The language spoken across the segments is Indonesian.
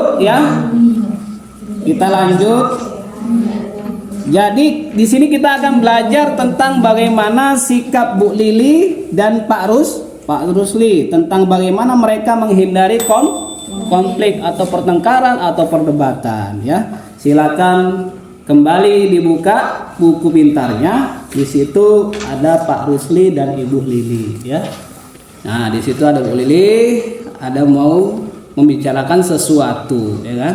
lanjut ya. Kita lanjut. Jadi di sini kita akan belajar tentang bagaimana sikap Bu Lili dan Pak Rusli tentang bagaimana mereka menghindari konflik atau pertengkaran atau perdebatan ya. Silakan kembali dibuka buku pintarnya. Di situ ada Pak Rusli dan Ibu Lili ya. Nah, di situ ada Bu Lili, ada mau membicarakan sesuatu ya kan.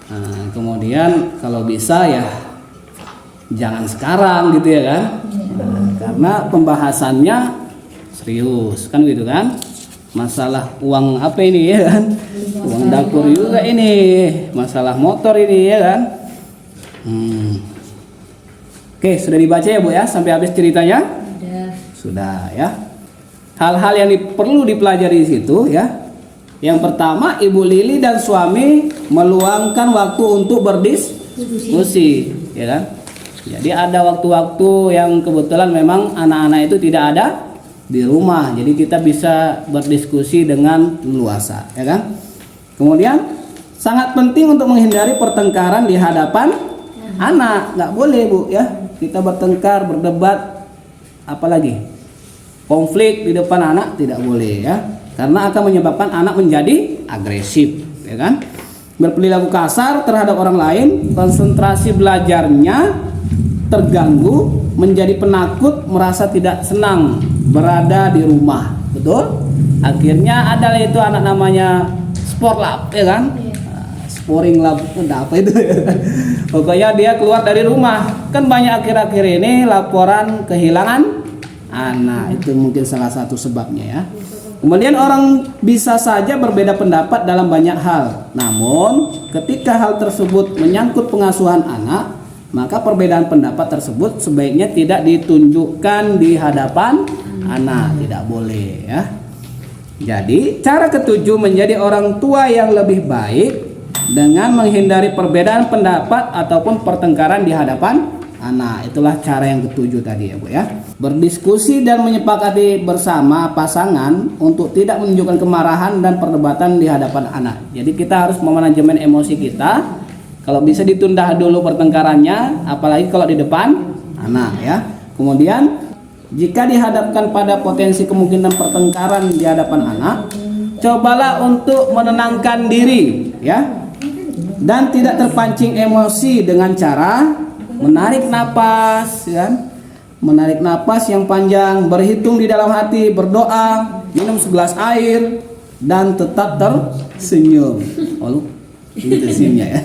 Nah, kemudian kalau bisa ya jangan sekarang gitu ya kan. Nah, karena pembahasannya serius kan gitu kan. Masalah uang apa ini ya kan. Uang dapur juga ini, masalah motor ini ya kan. Oke, sudah dibaca ya Bu ya sampai habis ceritanya? Sudah ya. Hal-hal yang perlu dipelajari di situ ya. Yang pertama, Ibu Lili dan suami meluangkan waktu untuk berdiskusi, ya kan? Jadi ada waktu-waktu yang kebetulan memang anak-anak itu tidak ada di rumah, jadi kita bisa berdiskusi dengan leluasa, ya kan? Kemudian sangat penting untuk menghindari pertengkaran di hadapan anak, nggak boleh Bu ya. Kita bertengkar, berdebat, apalagi konflik di depan anak tidak boleh ya. Karena akan menyebabkan anak menjadi agresif, ya kan? Berperilaku kasar terhadap orang lain, konsentrasi belajarnya terganggu, menjadi penakut, merasa tidak senang berada di rumah, betul? Akhirnya ada itu anak namanya sport lab, ya kan? Sporing lab, apa itu? Pokoknya dia keluar dari rumah. Kan banyak akhir-akhir ini laporan kehilangan anak, itu mungkin salah satu sebabnya ya. Kemudian orang bisa saja berbeda pendapat dalam banyak hal. Namun ketika hal tersebut menyangkut pengasuhan anak, maka perbedaan pendapat tersebut sebaiknya tidak ditunjukkan di hadapan anak, tidak boleh ya. Jadi cara ketujuh, menjadi orang tua yang lebih baik dengan menghindari perbedaan pendapat ataupun pertengkaran di hadapan anak. Itulah cara yang ketujuh tadi ya Bu ya. Berdiskusi dan menyepakati bersama pasangan untuk tidak menunjukkan kemarahan dan perdebatan di hadapan anak. Jadi kita harus memanajemen emosi kita. Kalau bisa ditunda dulu pertengkarannya, apalagi kalau di depan anak ya. Kemudian jika dihadapkan pada potensi kemungkinan pertengkaran di hadapan anak, cobalah untuk menenangkan diri ya. Dan tidak terpancing emosi dengan cara menarik napas kan? Menarik napas yang panjang, berhitung di dalam hati, berdoa, minum segelas air dan tetap tersenyum. Oh, ini tersenyumnya ya.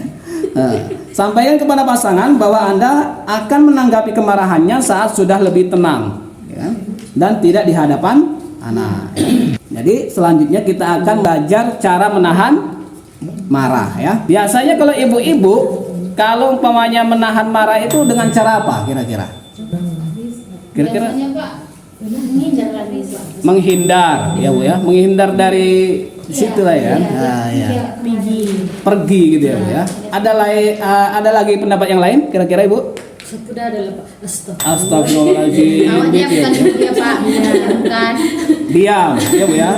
Sampaikan kepada pasangan bahwa Anda akan menanggapi kemarahannya saat sudah lebih tenang ya? Dan tidak di hadapan anak ya. Jadi selanjutnya kita akan belajar cara menahan marah ya. Biasanya kalau ibu-ibu kalau umpamanya menahan marah itu dengan cara apa kira-kira? Kira-kira menghindar ya Bu ya, menghindar dari situ lah ya. Nah, ya. Pergi gitu ya Bu ya. Ada lagi pendapat yang lain kira-kira Ibu? Sudah ada Pak. Astagfirullahaladzim. Awalnya bukan dia Pak, bukan. Diam ya Bu ya.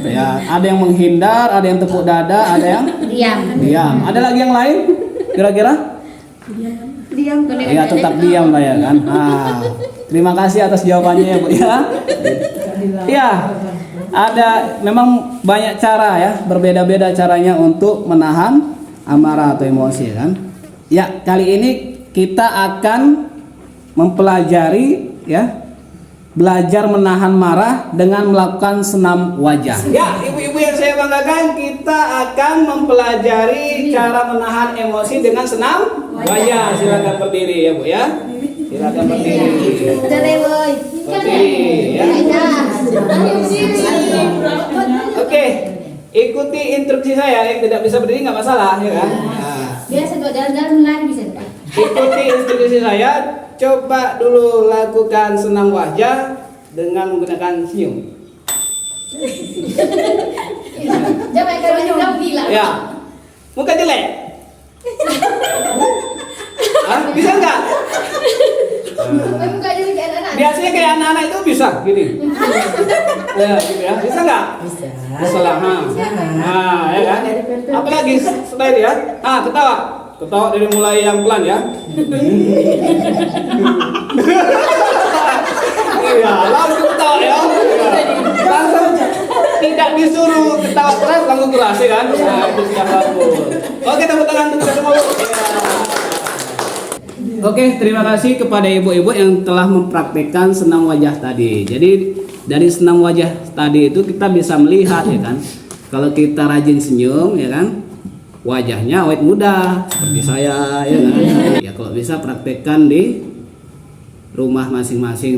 Ya, ada yang menghindar, ada yang tepuk dada, ada yang diam. Ada lagi yang lain kira-kira? Diam. Ya tetap diam lah ya kan. Nah, terima kasih atas jawabannya ya Bu ya. Ya, ada memang banyak cara ya, berbeda-beda caranya untuk menahan amarah atau emosi kan. Ya, kali ini kita akan mempelajari ya, belajar menahan marah dengan melakukan senam wajah. Ya, ibu-ibu yang saya banggakan, kita akan mempelajari cara menahan emosi dengan senam wajah. Silakan berdiri ya Bu ya. Silakan berdiri. Berdiri ya. Oke, ikuti instruksi saya. Yang tidak bisa berdiri nggak masalah ya kan. Nah. Biasa buat jalan-jalan lain bisa Pak. Ikuti instruksi saya. Coba dulu lakukan senam wajah dengan menggunakan senyum. Coba kalau bilang. Ya, muka jelek. Bisa nggak? Muka jelek anak. Biasanya kayak anak-anak itu bisa gini. Ya, gitu ya. Bisa nggak? Bisa. Bisa lah. Nah, ya kan? Apalagi selain ya. Ketawa. Ketawa dari mulai yang pelan ya. Iya, langsung ketawa ya. Langsung tidak disuruh ketawa keras, langsung keras ya kan? Nah, itu sudah bagus. Oke, tepuk tangan untuk kita semua. Ya. Oke, terima kasih kepada ibu-ibu yang telah mempraktekkan senam wajah tadi. Jadi dari senam wajah tadi itu kita bisa melihat ya kan, kalau kita rajin senyum ya kan, wajahnya awet muda seperti saya ya kan. Ya kalau bisa praktekkan di rumah masing-masing.